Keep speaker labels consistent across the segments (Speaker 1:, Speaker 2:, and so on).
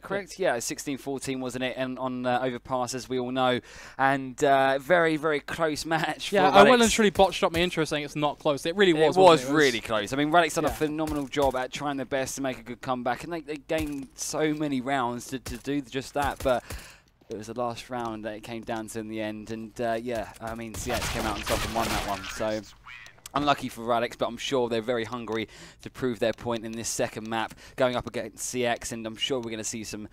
Speaker 1: that correct? Yeah, 16-14, wasn't it? And on overpass, as we all know. And very, very close match for Radix.
Speaker 2: I went and truly botched up my intro saying it's not close. It really was.
Speaker 1: It was really close. I mean, Radix done a phenomenal job at trying their best to make a good comeback. And they gained so many rounds to do just that. But it was the last round that it came down to in the end. And yeah, I mean, CeX came out on top and won that one. So unlucky for Radix, but I'm sure they're very hungry to prove their point in this second map, going up against CeX, and I'm sure we're going to see some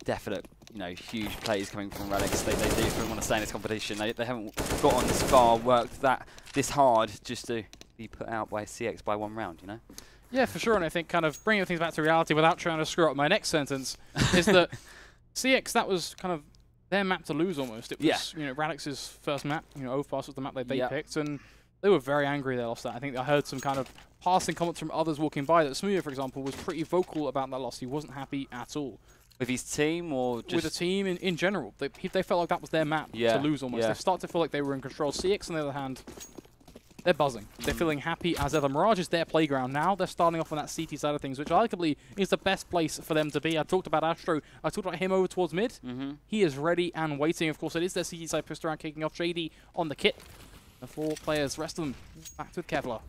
Speaker 1: definite, huge plays coming from Radix. They do want to stay in this competition. They haven't gotten this far, worked this hard just to be put out by CeX by one round,
Speaker 2: Yeah, for sure, and I think kind of bringing things back to reality without trying to screw up my next sentence is that CeX, that was kind of their map to lose almost. It was, Radix's first map, Overpass was the map they picked, and they were very angry they lost that. I think I heard some kind of passing comments from others walking by that Smoothie, for example, was pretty vocal about that loss. He wasn't happy at all.
Speaker 1: With his team or just...
Speaker 2: With the team in general. They felt like that was their map to lose almost. They started to feel like they were in control. CeX, on the other hand, they're buzzing. They're feeling happy as ever. Mirage is their playground now. They're starting off on that CT side of things, which arguably is the best place for them to be. I talked about Astro. I talked about him over towards mid. He is ready and waiting. Of course, it is their CT side pistol round kicking off. JD on the kit. The 4 players, the rest of them back with Kevlar.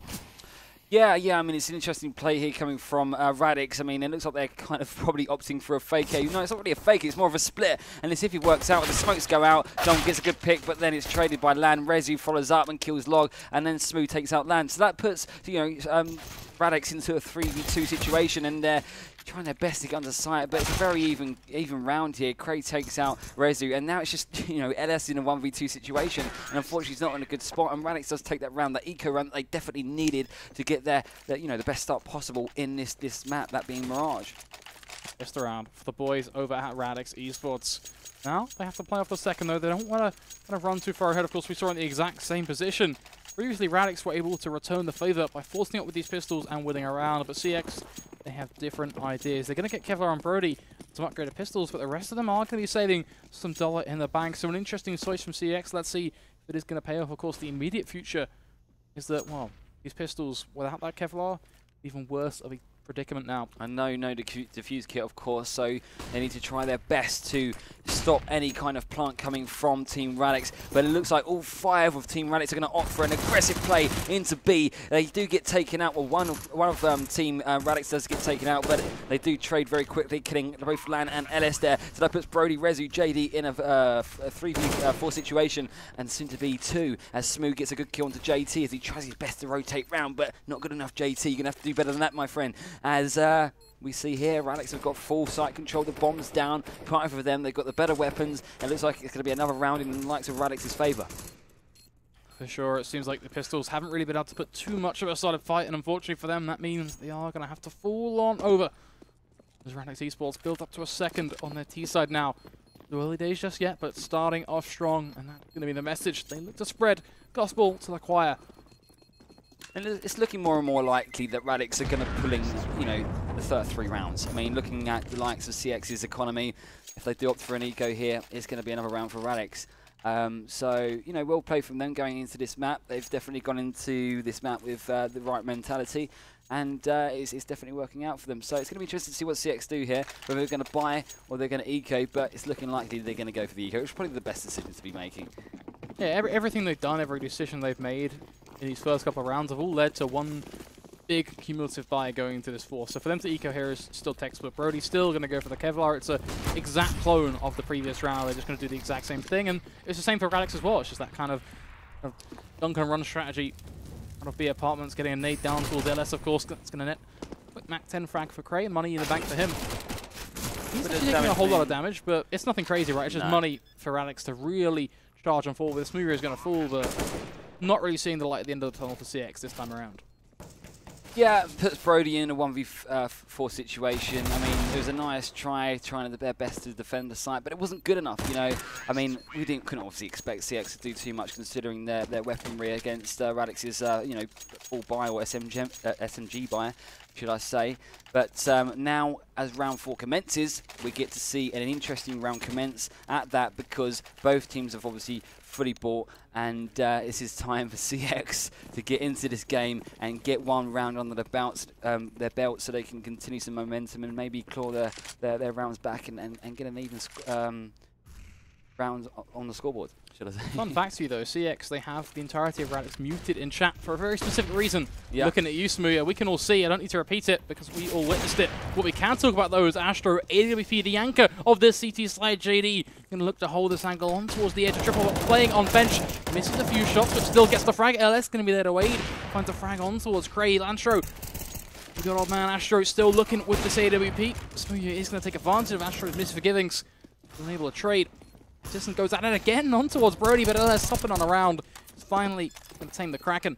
Speaker 1: Yeah, I mean, it's an interesting play here coming from Radix. I mean, it looks like they're kind of probably opting for a fake here. No, it's not really a fake, it's more of a split. And let's see if it works out. The smokes go out, John gets a good pick, but then it's traded by Lan. Rezu follows up and kills Log, and then Smooth takes out Lan. So that puts, Radix into a 3v2 situation, and they're trying their best to get under sight, but it's a very even round here. Cray takes out Rezu, and now it's just, LS in a 1v2 situation, and unfortunately he's not in a good spot, and Radix does take that round, that eco round that they definitely needed to get the best start possible in this map, that being Mirage.
Speaker 2: Just a round for the boys over at Radix Esports. Now they have to play off the second, though. They don't want to kind of run too far ahead. Of course, we saw in the exact same position. Previously, Radix were able to return the favour by forcing up with these pistols and winning a round, but CeX, they have different ideas. They're going to get Kevlar and Brody some upgraded pistols, but the rest of them are going to be saving some dollar in the bank. So an interesting choice from CeX. Let's see if it is going to pay off. Of course, the immediate future is that, well, these pistols, without that Kevlar, even worse of a predicament now.
Speaker 1: And no defuse kit, of course, so they need to try their best to stop any kind of plant coming from Team Radix. But it looks like all 5 of Team Radix are going to opt for an aggressive play into B. They do get taken out. Well, one of Team Radix does get taken out, but they do trade very quickly, killing both Lan and LS there. So that puts Brody, Rezu, JD in a 3v4 situation, and soon to be 2, as Smooth gets a good kill onto JT as he tries his best to rotate round, but not good enough, JT. You're going to have to do better than that, my friend. As we see here, Radix have got full site control, the bombs down, 5 of them, they've got the better weapons, and it looks like it's going to be another round in the likes of Radix's favour.
Speaker 2: For sure, it seems like the pistols haven't really been able to put too much of a solid fight, and unfortunately for them, that means they are going to have to fall on over. As Radix Esports build up to a second on their T side now. No early days just yet, but starting off strong, and that's going to be the message. They look to spread gospel to the choir.
Speaker 1: And it's looking more and more likely that Radix are going to pull in, the first 3 rounds. I mean, looking at the likes of CX's economy, if they do opt for an eco here, it's going to be another round for Radix. So, well played from them going into this map. They've definitely gone into this map with the right mentality, and it's definitely working out for them. So it's going to be interesting to see what CX do here, whether they're going to buy or they're going to eco, but it's looking likely they're going to go for the eco, which is probably the best decision to be making.
Speaker 2: Yeah, everything they've done, every decision they've made in these first couple of rounds have all led to one big cumulative buy going into this 4. So for them to eco here is still textbook. Brody's still going to go for the Kevlar. It's an exact clone of the previous round. They're just going to do the exact same thing, and it's the same for Radix as well. It's just that kind of dunk and run strategy. Out of B apartments, getting a nade down towards LS, of course. That's going to net quick Mac 10 frag for Cray. Money in the bank for him. He's taking a whole lot of damage, but it's nothing crazy, right? It's just money for Radix to really charge on forward. This Smoothie is going to fall, but not really seeing the light at the end of the tunnel for CeX this time around.
Speaker 1: Yeah, puts Brody in a 1v4 situation. I mean, it was a nice trying their best to defend the site, but it wasn't good enough, I mean, we couldn't obviously expect CeX to do too much considering their weaponry against Radix's, full buy or SMG buy. should I say. But now, as round 4 commences, we get to see an interesting round commence at that, because both teams have obviously fully bought, and this is time for CeX to get into this game and get one round under their belt so they can continue some momentum and maybe claw their rounds back and get an even round on the scoreboard, should I say.
Speaker 2: Fun fact to you though, CeX, they have the entirety of Radix muted in chat for a very specific reason.
Speaker 1: Yeah.
Speaker 2: Looking at you, Smooya, we can all see, I don't need to repeat it because we all witnessed it. What we can talk about though is Astro, AWP, the anchor of this CT side. JD going to look to hold this angle on towards the edge of triple, playing on bench. Misses a few shots, but still gets the frag. LS going to be there to aid. Finds the frag on towards Cray. Lantro. We got old man Astro still looking with this AWP. Smooya is going to take advantage of Astro's misforgivings. Unable to trade. Distant goes at it again on towards Brody, but LS hopping on around. It's finally going to tame the Kraken.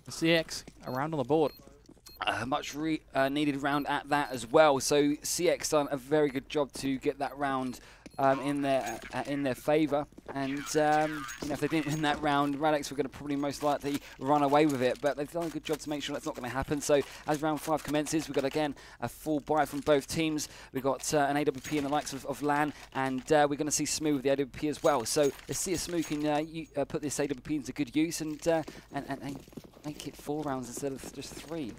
Speaker 2: And CeX around on the board.
Speaker 1: Much needed round at that as well. So CeX done a very good job to get that round in their favour. And you know, if they didn't win that round, Radix were going to probably most likely run away with it. But they've done a good job to make sure that's not going to happen. So as round 5 commences, we've got again a full buy from both teams. We've got an AWP in the likes of LAN, and we're going to see Smooth with the AWP as well. So let's see if Smooth can put this AWP into good use and make it 4 rounds instead of just 3.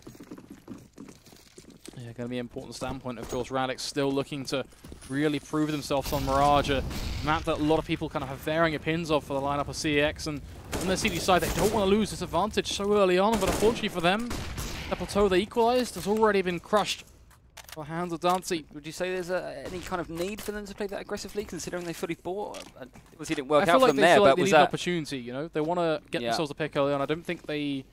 Speaker 2: Yeah, going to be an important standpoint. Of course, Radix still looking to really prove themselves on Mirage, a map that a lot of people kind of have varying opinions of for the lineup of CeX. And on their CD side, they don't want to lose this advantage so early on, but unfortunately for them, the plateau they equalized has already been crushed for hands of Dancy.
Speaker 1: Would you say there's any kind of need for them to play that aggressively, considering they fully bought? Obviously, it didn't work out for them there, but
Speaker 2: they
Speaker 1: was
Speaker 2: need an
Speaker 1: that
Speaker 2: opportunity? You know, they want to get themselves a pick early on. I don't think they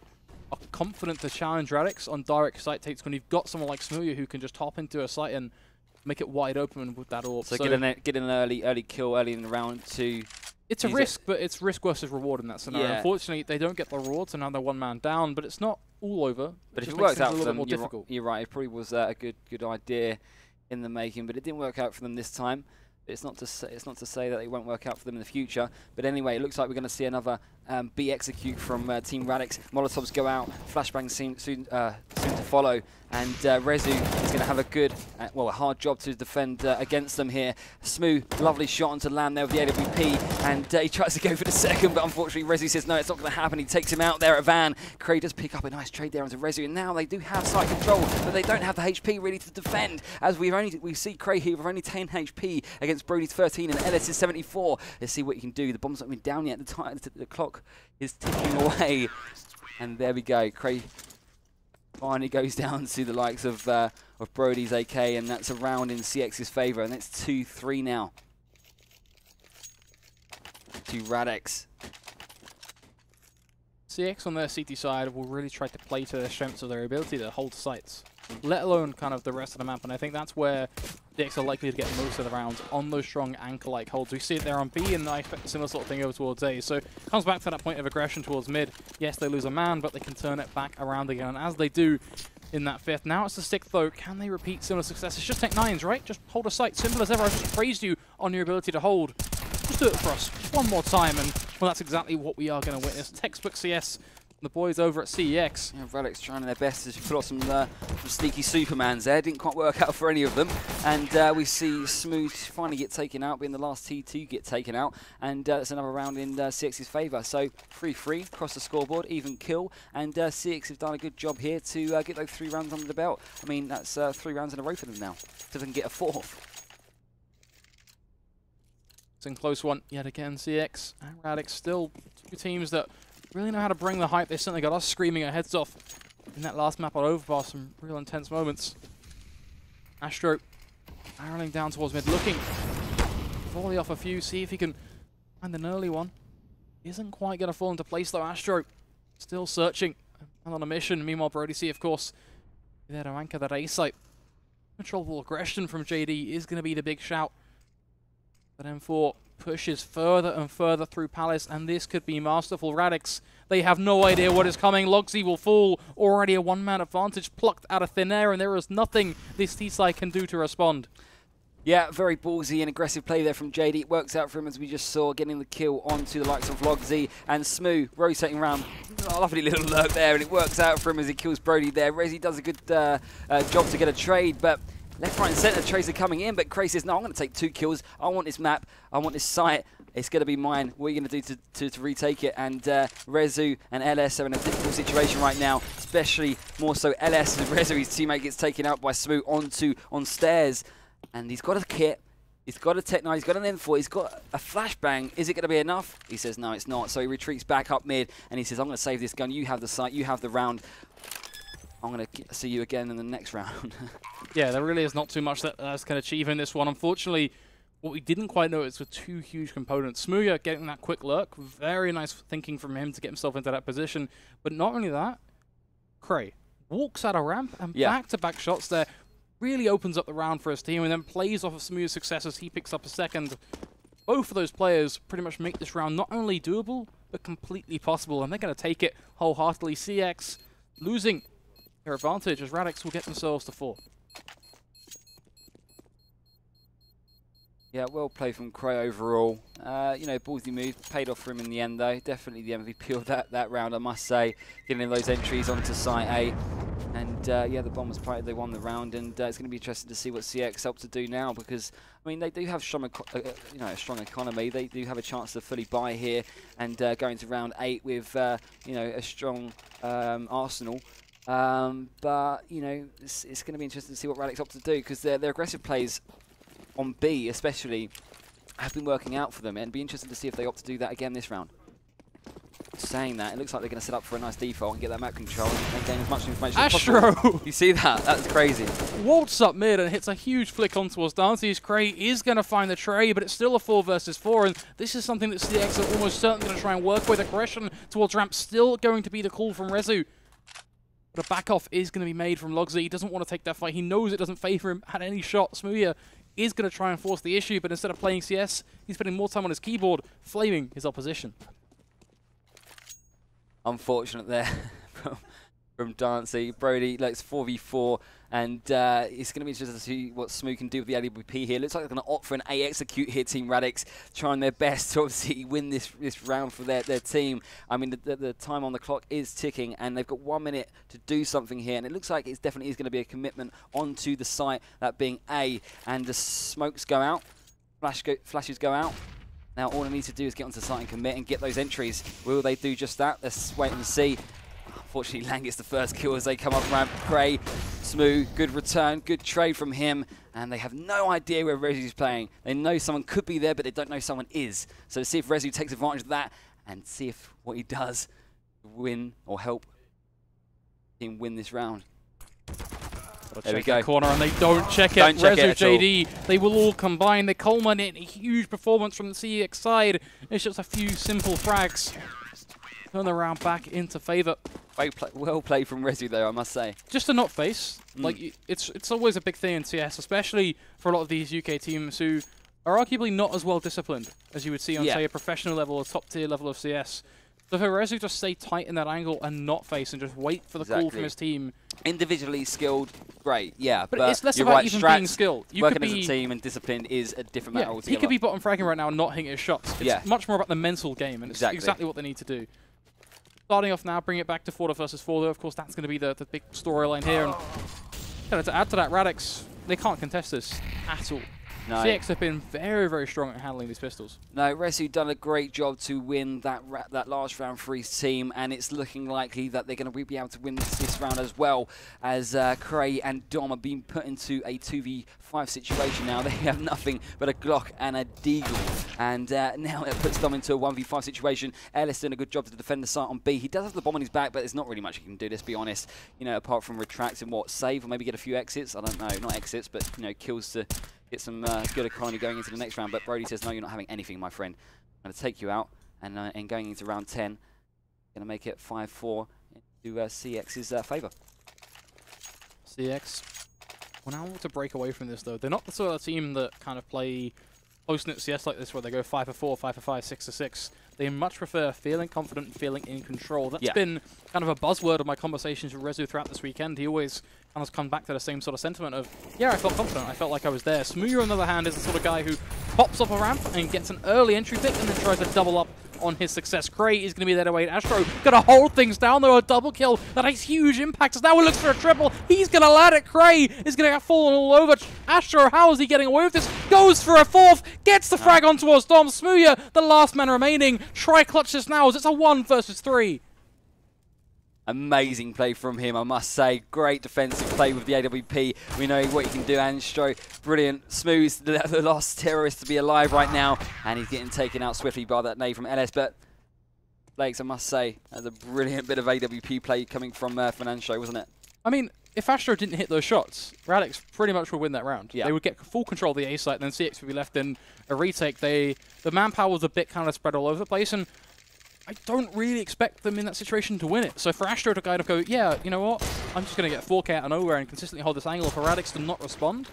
Speaker 2: are confident to challenge Radix on direct site takes when you've got someone like Smooya who can just hop into a site and make it wide open with that orb.
Speaker 1: So get an early kill early in the round to.
Speaker 2: It's a risk, but it's risk versus reward in that scenario.
Speaker 1: Yeah.
Speaker 2: Unfortunately, they don't get the reward, so now they're 1 man down. But it's not all over.
Speaker 1: But if it
Speaker 2: makes
Speaker 1: works
Speaker 2: things
Speaker 1: out
Speaker 2: a
Speaker 1: for
Speaker 2: little
Speaker 1: them,
Speaker 2: bit more difficult.
Speaker 1: you're right. It probably was a good idea in the making, but it didn't work out for them this time. It's not to say that it won't work out for them in the future. But anyway, it looks like we're going to see another B execute from Team Radix. Molotovs go out, flashbangs soon to follow, and Rezu is going to have a good, a hard job to defend against them here. Smooth, lovely shot onto LAN there with the AWP, and he tries to go for the second, but unfortunately Rezu says no, it's not going to happen. He takes him out there at Van. Cray does pick up a nice trade there onto Rezu, and now they do have site control, but they don't have the HP really to defend, as we see Cray here with only 10 HP against Brody's 13 and Ellis is 74. Let's see what he can do. The bomb's not been down yet. The clock is ticking away, and there we go. Cray finally goes down to the likes of Brody's AK, and that's a round in CX's favour, and it's 2-3 now to Radix.
Speaker 2: CeX on their CT side will really try to play to their strengths of their ability to hold sites, let alone kind of the rest of the map, and I think that's where CeX are likely to get most of the rounds on those strong anchor-like holds. We see it there on B, and I expect a similar sort of thing over towards A. So it comes back to that point of aggression towards mid. Yes, they lose a man, but they can turn it back around again, and as they do in that 5th. Now it's the 6th though. Can they repeat similar success? It's just take 9s, right? Just hold a site. Simple as ever. I just praised you on your ability to hold. Just do it for us. Just one more time, and well, that's exactly what we are going to witness. Textbook CS. The boys over at CeX.
Speaker 1: Yeah, Radix trying their best to pull off some sneaky Supermans there. Didn't quite work out for any of them. And we see Smooth finally get taken out, being the last T2 get taken out. And it's another round in CX's favour. So 3-3 across the scoreboard, even kill. And CX have done a good job here to get those 3 rounds under the belt. I mean, that's 3 rounds in a row for them now. So they can get a 4th.
Speaker 2: It's a close one yet again. CeX and Radix still 2 teams that really know how to bring the hype. They certainly got us screaming our heads off in that last map on Overpass. Some real intense moments. Astro barreling down towards mid, looking volley off a few, see if he can find an early one. Isn't quite going to fall into place though. Astro still searching and on a mission. Meanwhile, Brody C, of course, there to anchor that A site. Controllable aggression from JD is going to be the big shout. But M4 pushes further and further through Palace, and this could be masterful. Radix, they have no idea what is coming. Logsy will fall. Already a 1-man advantage plucked out of thin air, and there is nothing this T-side can do to respond.
Speaker 1: Yeah, very ballsy and aggressive play there from JD. It works out for him, as we just saw, getting the kill onto the likes of Logzy and Smooth rotating around. Oh, lovely little lurk there, and it works out for him as he kills Brody there. Rezi does a good job to get a trade, but left, right and centre trades are coming in, but Cray says, no, I'm going to take 2 kills. I want this map. I want this site. It's going to be mine. What are you going to do to retake it? And Rezu and LS are in a difficult situation right now, especially more so LS as Rezu, his teammate, gets taken out by Smooth on stairs. And he's got a kit, he's got a Tech-9, he's got an M4, he's got a flashbang. Is it going to be enough? He says, no, it's not. So he retreats back up mid, and he says, I'm going to save this gun. You have the site, you have the round. I'm going to see you again in the next round.
Speaker 2: Yeah, there really is not too much that can achieve in this one. Unfortunately, what we didn't quite notice were 2 huge components. Smooya getting that quick lurk, very nice thinking from him to get himself into that position. But not only that, Cray walks out a ramp and back-to-back shots there. Really opens up the round for his team and then plays off of Smooth's success as he picks up a second. Both of those players pretty much make this round not only doable, but completely possible, and they're going to take it wholeheartedly. CeX losing their advantage as Radix will get themselves to 4.
Speaker 1: Yeah, well played from Cray overall. You know, ballsy move, paid off for him in the end though. Definitely the MVP of that round, I must say. Getting those entries onto Site A. And yeah, the Bombers planted, they won the round, and it's going to be interesting to see what CeX help to do now, because I mean they do have strong, you know, a strong economy. They do have a chance to fully buy here and go into round 8 with you know, a strong arsenal. But you know, it's going to be interesting to see what Radix opt to do, because their aggressive plays on B especially have been working out for them, and it'd be interesting to see if they opt to do that again this round. Saying that, it looks like they're going to set up for a nice default and get that map control and gain as much information as possible. You see that? That's crazy.
Speaker 2: Waltz up mid and hits a huge flick on towards Dante's. Cray is going to find the tray, but it's still a 4 versus 4, and this is something that CeX are almost certainly going to try and work with. Aggression towards ramp still going to be the call from Rezu. But a back off is going to be made from Logzy. He doesn't want to take that fight. He knows it doesn't favour him at any shot. Smooya is going to try and force the issue, but instead of playing CS, he's spending more time on his keyboard, flaming his opposition.
Speaker 1: Unfortunate there from Dancy. Brody likes 4v4, and it's going to be interesting to see what Smooth can do with the LWP here. Looks like they're going to opt for an A execute here, Team Radix, trying their best to obviously win this round for their team. I mean, the time on the clock is ticking, and they've got 1 minute to do something here, and it looks like it definitely is going to be a commitment onto the site, that being A, and the smokes go out, flashes go out. Now all they need to do is get onto the site and commit and get those entries. Will they do just that? Let's wait and see. Unfortunately, Lang gets the first kill as they come up ramp. Cray, Smooth, good return, good trade from him. And they have no idea where Rezu's playing. They know someone could be there, but they don't know someone is. So to see if Rezu takes advantage of that and see if what he does win or help him win this round. There we go.
Speaker 2: Corner, and they don't check it. Rezu, JD, they will all combine. They culminate in a huge performance from the CeX side. It's just a few simple frags. Turn the round back into favour.
Speaker 1: Well played from Rezu, though, I must say.
Speaker 2: Just to not face. Like, it's always a big thing in CS, especially for a lot of these UK teams who are arguably not as well disciplined as you would see on, say, a professional level or top tier level of CS. So for Rezu to stay tight in that angle and not face and just wait for the call from his team.
Speaker 1: Individually skilled, great, yeah.
Speaker 2: But it's less about even being skilled.
Speaker 1: Working as a team and disciplined is a different matter altogether.
Speaker 2: He could be bottom fragging right now and not hitting his shots. It's much more about the mental game, and it's exactly what they need to do. Starting off now, bring it back to 4 versus 4, though. Of course, that's going to be the big storyline here. And kind of to add to that, Radix, they can't contest this at all. No. CeX have been very, very strong at handling these pistols. No,
Speaker 1: Rezu done a great job to win that last round for his team, and it's looking likely that they're going to be able to win this round as well, as Cray and Dom are being put into a 2v5 situation now. They have nothing but a Glock and a Deagle, and now it puts Dom into a 1v5 situation. Ellis doing a good job to defend the site on B. He does have the bomb on his back, but there's not really much he can do, let's be honest. You know, apart from retract and save, or maybe get a few exits. I don't know, not exits, but, you know, kills to get some good economy going into the next round. But Brody says, no, you're not having anything, my friend. I'm going to take you out, and going into round 10, going to make it 5-4 into CX's favour.
Speaker 2: CeX will now want to break away from this, though. They're not the sort of team that kind of play close-knit CS like this, where they go 5-4, 5-5, 6-6. They much prefer feeling confident and feeling in control. That's been kind of a buzzword of my conversations with Rezu throughout this weekend. He always kind of comes back to the same sort of sentiment of, yeah, I felt confident, I felt like I was there. Smooya, on the other hand, is the sort of guy who pops up a ramp and gets an early entry pick and then tries to double up on his success. Cray is going to be there to wait. Astro going to hold things down, though. A double kill that has huge impact. As now he looks for a triple. He's going to land it. Cray is going to get fallen all over. Astro, how is he getting away with this? Goes for a fourth. Gets the frag on towards Dom. Smooya, the last man remaining. Try clutch this now as it's a 1 versus 3.
Speaker 1: Amazing play from him, I must say. Great defensive play with the AWP. We know what he can do. Anstro, brilliant. Smooth, the last terrorist to be alive right now. And he's getting taken out swiftly by that nade from LS. But, Lakes, I must say, that's a brilliant bit of AWP play coming from Anstro, wasn't it?
Speaker 2: I mean, if Astro didn't hit those shots, Radix pretty much would win that round. They would get full control of the A site, and then CeX would be left in a retake. The manpower was a bit kind of spread all over the place, and I don't really expect them in that situation to win it. So for Astro to kind of go, yeah, you know what, I'm just going to get 4K out of nowhere and consistently hold this angle, for Radix to not respond,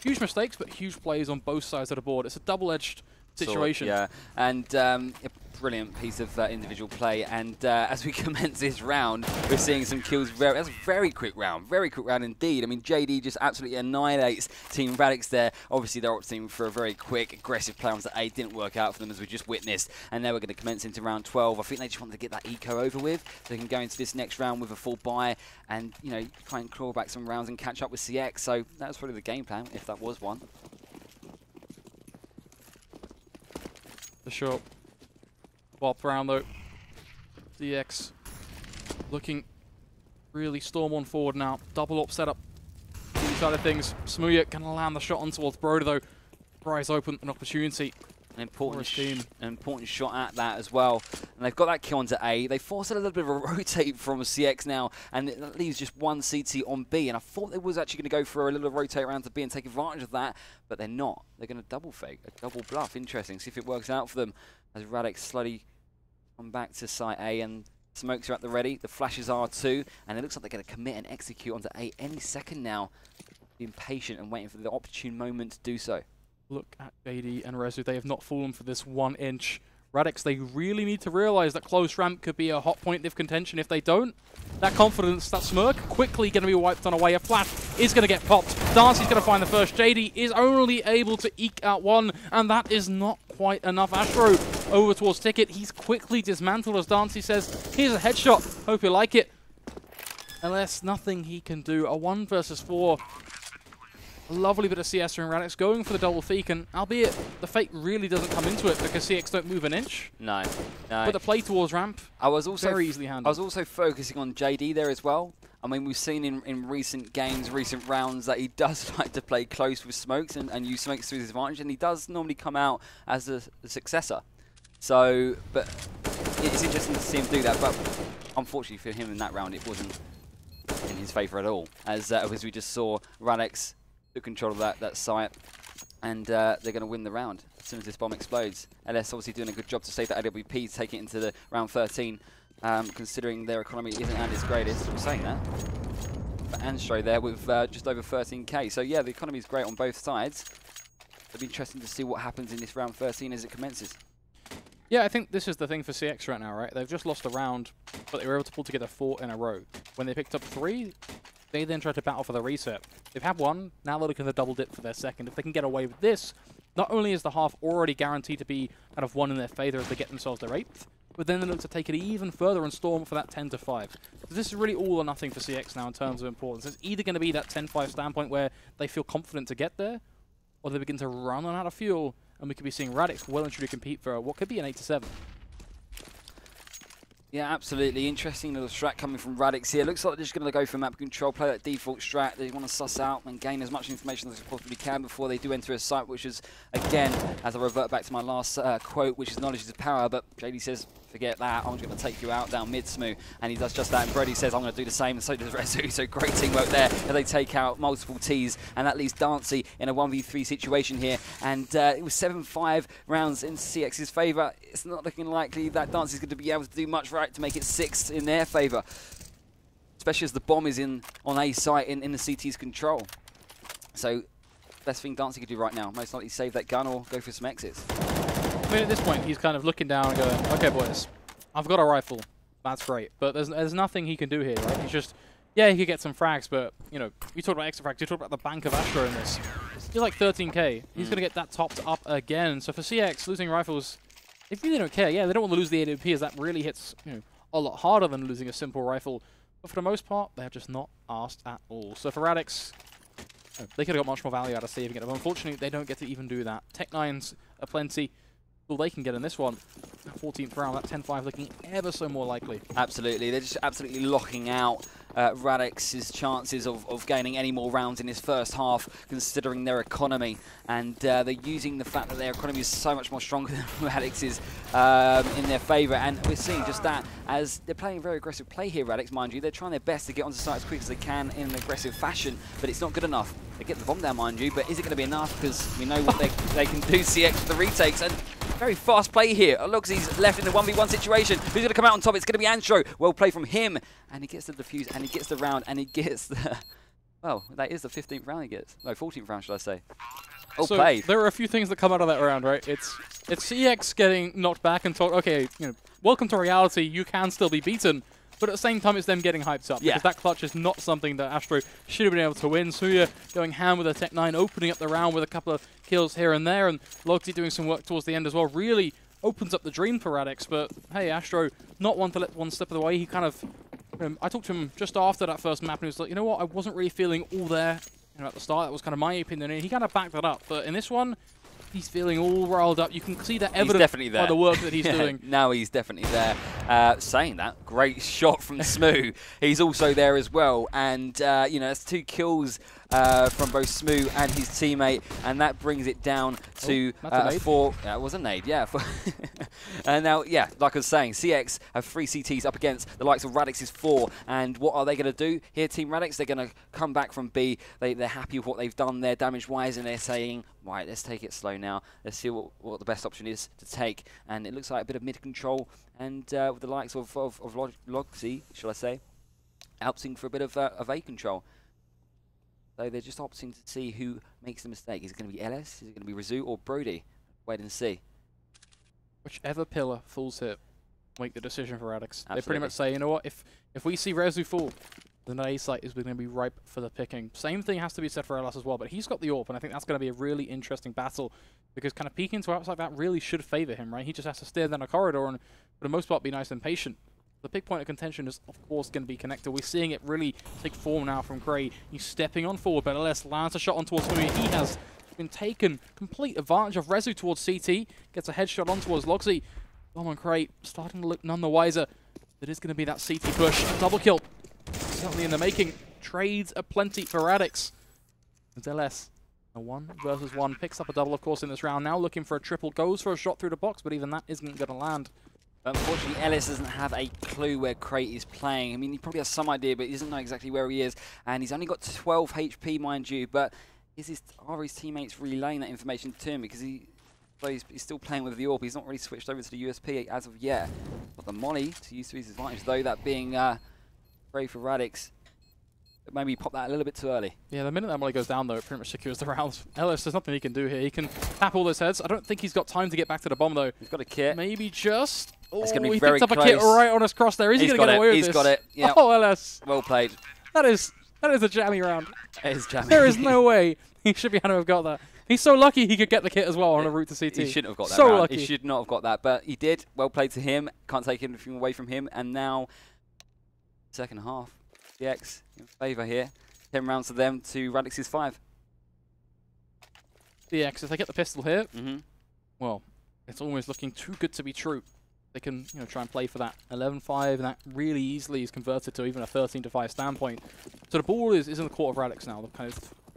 Speaker 2: huge mistakes, but huge plays on both sides of the board. It's a double-edged situation.
Speaker 1: Yeah, and a brilliant piece of individual play. And as we commence this round, we're seeing some kills. That's a very quick round indeed. I mean, JD just absolutely annihilates Team Radix there. Obviously, they're opting for a very quick, aggressive play onto A. Didn't work out for them, as we just witnessed. And now we're going to commence into round 12. I think they just wanted to get that eco over with, so they can go into this next round with a full buy and, you know, try and claw back some rounds and catch up with CeX. So that was probably the game plan, if that was one.
Speaker 2: For sure. Bop around though. CeX looking really storm on forward now. Double up setup. These side of things. Smooya gonna land the shot on towards Broder though. Prize open, an opportunity.
Speaker 1: An important shot at that as well. And they've got that kill onto A. They forced a little bit of a rotate from CeX now, and that leaves just one CT on B. And I thought they was actually going to go for a little rotate around to B and take advantage of that, but they're not. They're going to double fake, a double bluff. Interesting. See if it works out for them as Radix slowly come back to site A, and smokes are at the ready. The flashes are too, and it looks like they're going to commit and execute onto A any second now. Being patient and waiting for the opportune moment to do so.
Speaker 2: Look at JD and Rezu. They have not fallen for this 1 inch. Radix, they really need to realize that close ramp could be a hot point of contention. If they don't, that confidence, that smirk, quickly going to be wiped on away. A flash is going to get popped. Darcy's going to find the first. JD is only able to eke out one, and that is not quite enough. Astro over towards Ticket. He's quickly dismantled as Darcy says, here's a headshot. Hope you like it. LS, nothing he can do. A 1 versus 4. A lovely bit of CS from Radix going for the double fake, and albeit the fake really doesn't come into it because CeX don't move an inch.
Speaker 1: No.
Speaker 2: But the play towards ramp, very easily handled.
Speaker 1: I was also focusing on JD there as well. I mean, we've seen in recent games, recent rounds, that he does like to play close with smokes and use smokes to his advantage, and he does normally come out as the successor. So, but it's interesting to see him do that, but unfortunately for him in that round, it wasn't in his favour at all, as we just saw Radix took control of that site, and they're going to win the round as soon as this bomb explodes. LS obviously doing a good job to save that AWP, take it into the round 13, considering their economy isn't at its greatest. We're saying that. But Anstro there with just over 13k. So yeah, the economy is great on both sides. It'll be interesting to see what happens in this round 13 as it commences.
Speaker 2: Yeah, I think this is the thing for CeX right now, right? They've just lost a round, but they were able to pull together 4 in a row. When they picked up 3, they then tried to battle for the reset. They've had 1, now they're looking to double dip for their second. If they can get away with this, not only is the half already guaranteed to be kind of 1 in their favour as they get themselves their 8th, but then they look to take it even further and storm for that 10 to 5. So this is really all or nothing for CeX now in terms of importance. It's either going to be that 10-5 standpoint where they feel confident to get there, or they begin to run out of fuel, and we could be seeing Radix well and truly compete for what could be an 8 to 7.
Speaker 1: Yeah, absolutely. Interesting little strat coming from Radix here. Looks like they're just going to go for map control, play that default strat. They want to suss out and gain as much information as they possibly can before they do enter a site, which is, again, as I revert back to my last quote, which is knowledge is power, but JD says, forget that, I'm going to take you out down mid smooth, and he does just that, and Brody says, I'm going to do the same, and so does Rezu. So great teamwork there, and they take out multiple Ts, and that leaves Dancy in a 1v3 situation here, and it was 7-5 rounds in CX's favour. It's not looking likely that Dancy's going to be able to do much right to make it 6 in their favour, especially as the bomb is on A site in the CT's control. So best thing Dancy could do right now, most likely save that gun or go for some exits.
Speaker 2: I mean, at this point, he's kind of looking down and going, okay, boys, I've got a rifle. That's great. But there's nothing he can do here, right? He's just, yeah, he could get some frags, but, you know, we talked about extra frags, you talked about the bank of Astro in this. He's like 13k. He's going to get that topped up again. So for CeX, losing rifles, they really don't care. Yeah, they don't want to lose the AWP, as that really hits, you know, a lot harder than losing a simple rifle. But for the most part, they're just not asked at all. So for Radix, they could have got much more value out of saving it. But unfortunately, they don't get to even do that. Tech-9s are plenty. All they can get in this one. 14th round, that 10-5 looking ever so more likely.
Speaker 1: Absolutely. They're just absolutely locking out Radix's chances of gaining any more rounds in this first half, considering their economy. And they're using the fact that their economy is so much more stronger than Radix's in their favour. And we're seeing just that as they're playing very aggressive play here, Radix, mind you. They're trying their best to get onto site as quick as they can in an aggressive fashion, but it's not good enough. They get the bomb down, mind you, but is it going to be enough? Because we know what they can do, CeX, with the retakes. And very fast play here. Luxie's left in the 1v1 situation. Who's going to come out on top? It's going to be Antro. Well played from him. And he gets the defuse, and he gets the round, and he gets the... Well, that is the 15th round he gets. No, 14th round, should I say. Oh,
Speaker 2: so
Speaker 1: played.
Speaker 2: There are a few things that come out of that round, right? It's CeX getting knocked back and told, okay, you know, welcome to reality. You can still be beaten. But at the same time, it's them getting hyped up. Because that clutch is not something that Astro should have been able to win. Suya going ham with a Tech-9, opening up the round with a couple of kills here and there. And Logsy doing some work towards the end as well. Really opens up the dream for Radix. But hey, Astro, not one to let one step of the way. He kind of... I talked to him just after that first map, and he was like, you know what, I wasn't really feeling all there at the start. That was kind of my opinion, and he kind of backed that up. But in this one, he's feeling all riled up. You can see the evidence by the work that he's doing.
Speaker 1: Now he's definitely there. Saying that, great shot from Smoo. He's also there as well. And, you know, that's 2 kills from both Smoo and his teammate. And that brings it down to 4. It was a nade, yeah. And now, yeah, like I was saying, CeX have 3 CTs up against the likes of Radix's 4. And what are they going to do here, Team Radix? They're going to come back from B. They're happy with what they've done there damage-wise. And they're saying, right, let's take it slow now. Let's see what the best option is to take. And it looks like a bit of mid-control. And with the likes of Logsy, shall I say, opting for a bit of A control. So they're just opting to see who makes the mistake. Is it going to be LS? Is it going to be Razu or Brody? Wait and see.
Speaker 2: Whichever pillar falls hit, make the decision for Radix.
Speaker 1: Absolutely.
Speaker 2: They pretty much say, you know what, if we see Razu fall, then A site is going to be ripe for the picking. Same thing has to be said for LS as well, but he's got the AWP, and I think that's going to be a really interesting battle, because kind of peeking to outside that really should favour him, right? He just has to steer down a corridor and, for the most part, be nice and patient. The big point of contention is, of course, going to be connector. We're seeing it really take form now from Gray. He's stepping on forward, but LS lands a shot on towards Smoo. He has been taken complete advantage of. Rezu towards CT, gets a headshot on towards Logsy. Bomb and Crate starting to look none the wiser. It is going to be that CT push. Double kill. Certainly in the making. Trades are plenty for Radix. It's LS. A 1 versus 1. Picks up a double, of course, in this round. Now looking for a triple. Goes for a shot through the box, but even that isn't going to land.
Speaker 1: Unfortunately, Ellis doesn't have a clue where Crate is playing. I mean, he probably has some idea, but he doesn't know exactly where he is. And he's only got 12 HP, mind you. But are his teammates relaying that information to him? Because he's still playing with the AWP. He's not really switched over to the USP as of yet. But the molly to use to his advantage, though, that being great for Radix. But maybe pop that a little bit too early.
Speaker 2: Yeah, the minute that molly goes down, though, it pretty much secures the round. Ellis, there's nothing he can do here. He can tap all those heads. I don't think he's got time to get back to the bomb, though.
Speaker 1: He's got a kit.
Speaker 2: Maybe just... Oh,
Speaker 1: it's going to be
Speaker 2: he
Speaker 1: very
Speaker 2: picked up
Speaker 1: close.
Speaker 2: a kit right on his cross there. Is he going to get away with this?
Speaker 1: He's got it. Yep.
Speaker 2: Oh, Ellis.
Speaker 1: Well played.
Speaker 2: That is a jammy round.
Speaker 1: It is jammy.
Speaker 2: There is no way he should be able to have got that. He's so lucky he could get the kit as well on a route to CT.
Speaker 1: He shouldn't have got that
Speaker 2: so
Speaker 1: round.
Speaker 2: Lucky.
Speaker 1: He should not have got that, but he did. Well played to him. Can't take anything away from him. And now, second half, CeX in favour here. 10 rounds to them to Radix's 5.
Speaker 2: CeX, if they get the pistol here, well, it's almost looking too good to be true. They can, try and play for that 11-5, and that really easily is converted to even a 13-5 standpoint. So the ball is in the court of Radix now.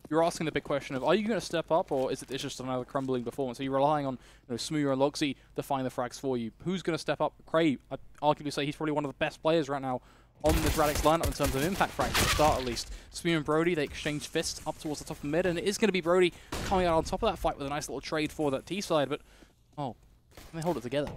Speaker 2: You're asking the big question of, are you going to step up, or is it just another crumbling performance? Are you relying on Smoo and Logsy to find the frags for you? Who's going to step up? Cray, I'd arguably say he's probably one of the best players right now on this Radix lineup in terms of impact frags, to start at least. Smoo and Brody, they exchange fists up towards the top of mid, and it is going to be Brody coming out on top of that fight with a nice little trade for that T side, but, they hold it together.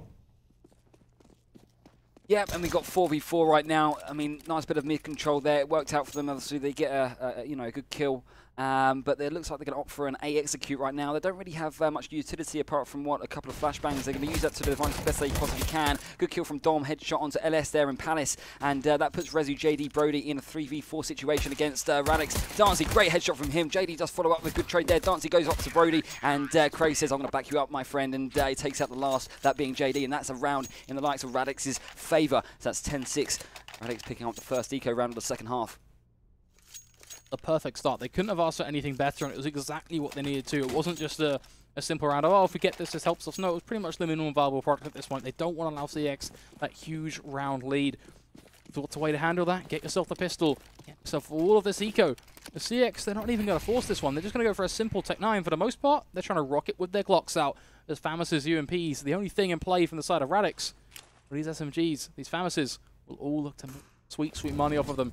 Speaker 1: Yep, and we've got 4v4 right now. I mean, nice bit of mid-control there. It worked out for them. Obviously, they get a good kill but it looks like they're going to opt for an A execute right now. They don't really have much utility apart from what a couple of flashbangs. They're going to use that to the advantage best they possibly can. Good kill from Dom, headshot onto LS there in Palace, and that puts Rezu, JD, Brody in a 3v4 situation against Radix. Dancey, great headshot from him. JD does follow up with a good trade there. Dancey goes up to Brody, and Cray says, I'm going to back you up, my friend, and he takes out the last, that being JD, and that's a round in the likes of Radix's favour. So that's 10-6. Radix picking up the first eco round of the second half.
Speaker 2: A perfect start. They couldn't have asked for anything better, and it was exactly what they needed to. It wasn't just a simple round of, oh, if we get this helps us. No, it was pretty much the minimum viable product at this point. They don't want to allow CeX that huge round lead. So what's a way to handle that? Get yourself the pistol. Get yourself all of this eco. The CeX, they're not even going to force this one. They're just going to go for a simple Tech 9 for the most part. They're trying to rock it with their Glocks out. As FAMAS's UMPs, the only thing in play from the side of Radix. But these SMGs, these FAMAS's, will all look to make sweet, sweet money off of them.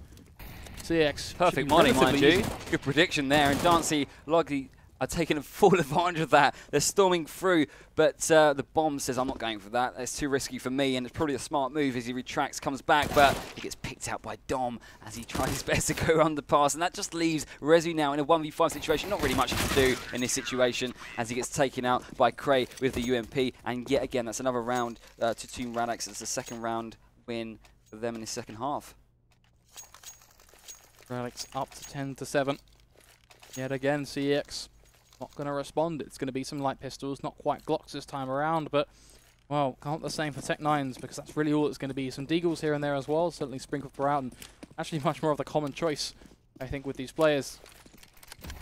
Speaker 2: CeX.
Speaker 1: Perfect money, mind you. Good prediction there, and Dancey likely are taking full advantage of that. They're storming through, but the bomb says, I'm not going for that. That's too risky for me, and it's probably a smart move as he retracts, comes back, but he gets picked out by Dom as he tries his best to go underpass, and that just leaves Rezu now in a 1v5 situation. Not really much to do in this situation as he gets taken out by Cray with the UMP, and yet again, that's another round to Team Radix. It's the second round win for them in the second half.
Speaker 2: Radix up to 10-7. Yet again, CeX not going to respond. It's going to be some light pistols, not quite Glocks this time around, but, well, can't the same for Tech 9s, because that's really all it's going to be. Some Deagles here and there as well, certainly sprinkled throughout, and actually much more of the common choice, I think, with these players.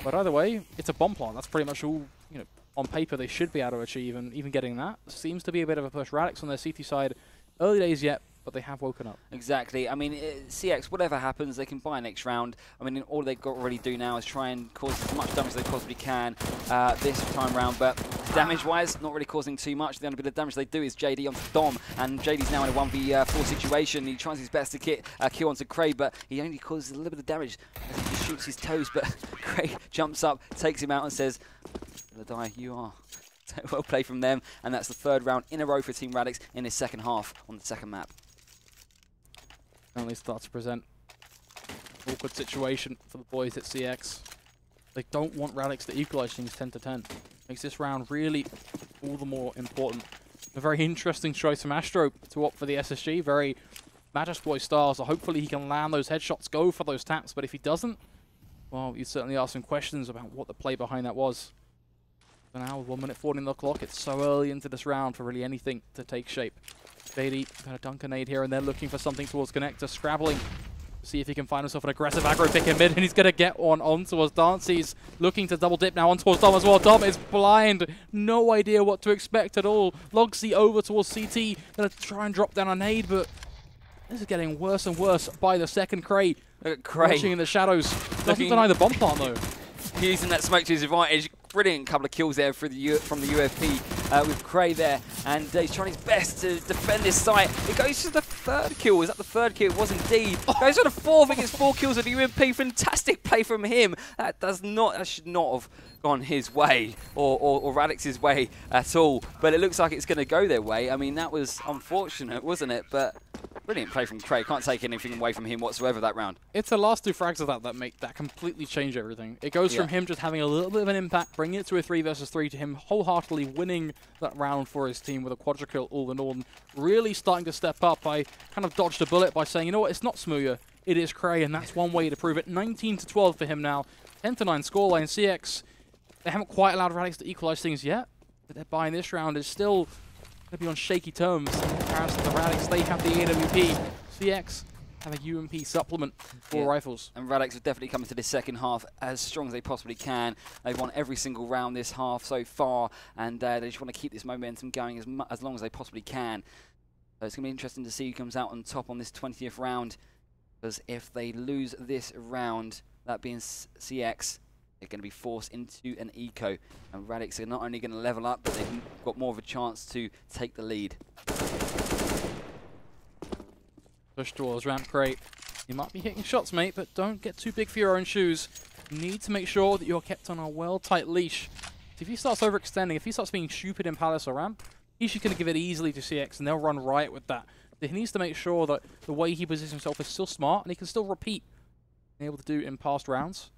Speaker 2: But either way, it's a bomb plant. That's pretty much all, you know, on paper they should be able to achieve, and even getting that seems to be a bit of a push. Radix on their CT side, early days yet, but they have woken up.
Speaker 1: Exactly. I mean, CeX, whatever happens, they can buy next round. I mean, all they've got to really do now is try and cause as much damage as they possibly can this time round. But damage-wise, not really causing too much. The only bit of damage they do is JD onto Dom, and JD's now in a 1v4 situation. He tries his best to kill onto Cray, but he only causes a little bit of damage as he just shoots his toes. But Cray jumps up, takes him out, and says, "Gonna die, you are." So well played from them, and that's the third round in a row for Team Radix in this second half on the second map.
Speaker 2: Currently starts to present an awkward situation for the boys at CeX. They don't want Radix to equalize things 10-10. Makes this round really all the more important. A very interesting choice from Astro to opt for the SSG. Very Magisploit style, so hopefully he can land those headshots, go for those taps. But if he doesn't, well, you'd certainly ask some questions about what the play behind that was. So now with 1 minute 40 on the clock, it's so early into this round for really anything to take shape. Beatty got a dunk grenade here, and they're looking for something towards Connector, scrabbling. See if he can find himself an aggressive aggro pick in mid, and he's going to get one on towards Dancey's looking to double dip now on towards Dom as well. Dom is blind, no idea what to expect at all. Logsy over towards CT, going to try and drop down a nade, but this is getting worse and worse by the second. Cray watching in the shadows. Doesn't deny the bomb plant though.
Speaker 1: Using that smoke to his advantage. Brilliant couple of kills there from the UFP with Cray there, and he's trying his best to defend this site. It goes to the third kill. Was that the third kill? It was indeed. Goes to the fourth. It gets 4 kills with the UMP. Fantastic play from him. That should not have gone his way or Radix's way at all. But it looks like it's going to go their way. I mean, that was unfortunate, wasn't it? But brilliant play from Cray. Can't take anything away from him whatsoever that round.
Speaker 2: It's the last 2 frags of that completely change everything. It goes from him just having a little bit of an impact, bringing it to a 3 versus 3, to him wholeheartedly winning that round for his team with a quadra kill all in all, and really starting to step up. I kind of dodged a bullet by saying, you know what, it's not Smooya, it is Cray, and that's one way to prove it. 19-12 for him now, 10-9 scoreline. CeX, they haven't quite allowed Radix to equalize things yet, but their buy in this round is still going to be on shaky terms in comparison to Radix. They have the AWP. CeX have a UMP supplement for rifles. And
Speaker 1: Radix have definitely come into this second half as strong as they possibly can. They've won every single round this half so far, and they just want to keep this momentum going as long as they possibly can. So it's going to be interesting to see who comes out on top on this 20th round, because if they lose this round, that being CeX, they're going to be forced into an eco, and Radix are not only going to level up, but they've got more of a chance to take the lead.
Speaker 2: Push towards ramp. Crate. You might be hitting shots, mate, but don't get too big for your own shoes. You need to make sure that you're kept on a well-tight leash. If he starts overextending, if he starts being stupid in Palace or ramp, he's just going to give it easily to CeX, and they'll run riot with that. He needs to make sure that the way he positions himself is still smart, and he can still repeat, being able to do in past rounds.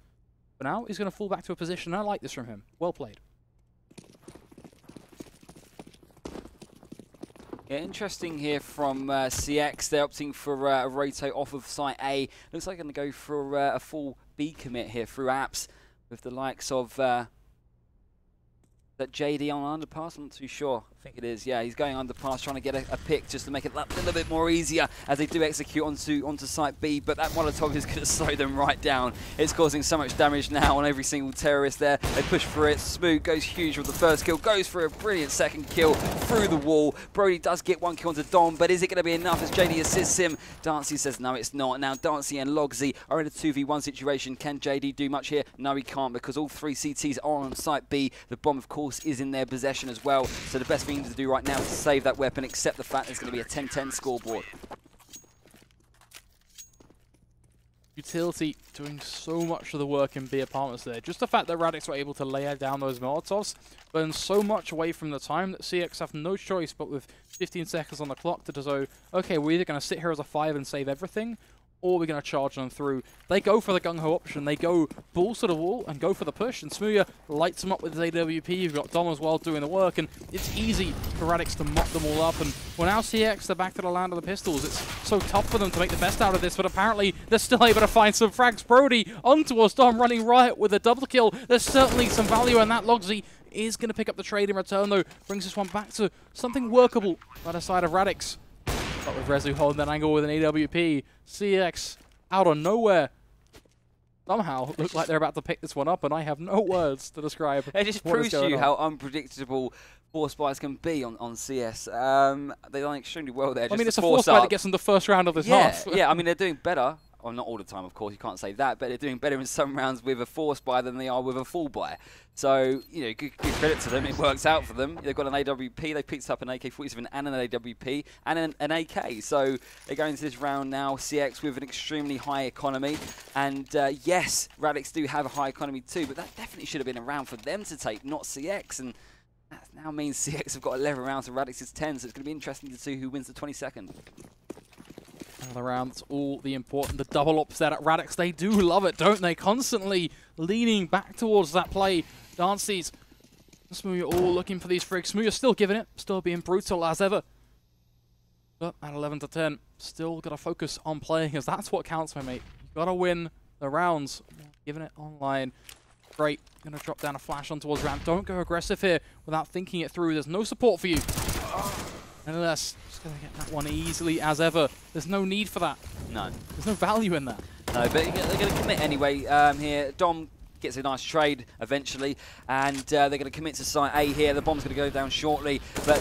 Speaker 2: But now he's going to fall back to a position. I like this from him. Well played.
Speaker 1: Yeah, interesting here from CeX. They're opting for a rotate off of site A. Looks like they're going to go for a full B commit here through apps with the likes of that JD on underpass. I'm not too sure. I think it is. Yeah, he's going underpass, trying to get a pick just to make it a little bit more easier as they do execute onto site B. But that Molotov is going to slow them right down. It's causing so much damage now on every single terrorist there. They push for it. Smooth goes huge with the first kill. Goes for a brilliant second kill through the wall. Brody does get one kill onto Dom, but is it going to be enough as JD assists him? Dancy says no, it's not. Now Dancy and Logsy are in a 2v1 situation. Can JD do much here? No, he can't, because all 3 CTs are on site B. The bomb, of course, is in their possession as well. So the best thing to do right now is to save that weapon, accept the fact there's going to be a 10-10 scoreboard.
Speaker 2: Utility doing so much of the work in B apartments there. Just the fact that Radix were able to lay down those Molotovs burn so much away from the time that CeX have no choice but with 15 seconds on the clock to just go, okay, we're either going to sit here as a 5 and save everything, or we're going to charge them through. They go for the gung-ho option. They go balls to the wall and go for the push. And Smooya lights them up with his AWP. You've got Dom as well doing the work. And it's easy for Radix to mop them all up. And well, now CeX, they're back to the land of the pistols. It's so tough for them to make the best out of this. But apparently, they're still able to find some frags. Brody onto us. Dom running riot with a double kill. There's certainly some value in that. Logsy is going to pick up the trade in return, though. Brings this one back to something workable by the side of Radix. But with Rezu holding that angle with an AWP, CeX out of nowhere somehow look like they're about to pick this one up, and I have no words to describe.
Speaker 1: It just proves to you how unpredictable force buys can be on CS. They've done extremely well there.
Speaker 2: I mean, it's a force buy that gets them the first round of this half.
Speaker 1: Yeah, I mean, they're doing better. Well, not all the time, of course, you can't say that, but they're doing better in some rounds with a force buy than they are with a full buy. So, you know, good credit to them. It works out for them. They've got an AWP. They picked up an AK-47 and an AWP and an AK. So they're going into this round now, CeX with an extremely high economy. And yes, Radix do have a high economy too, but that definitely should have been a round for them to take, not CeX. And that now means CeX have got 11 rounds and Radix is 10, so it's going to be interesting to see who wins the 22nd.
Speaker 2: Another round, that's all the important. The double ops there at Radix, they do love it, don't they? Constantly leaning back towards that play. Dancy's Smooya all looking for these frigs. Smooya still giving it, still being brutal as ever. But at 11 to 10, still got to focus on playing, as that's what counts, my mate. You've got to win the rounds. Giving it online. Great. Going to drop down a flash on towards ramp. Don't go aggressive here without thinking it through. There's no support for you. Nonetheless, just going to get that one easily as ever. There's no need for that.
Speaker 1: No.
Speaker 2: There's no value in that.
Speaker 1: No, but they're going to commit anyway here. Dom gets a nice trade eventually, and they're going to commit to site A here. The bomb's going to go down shortly, but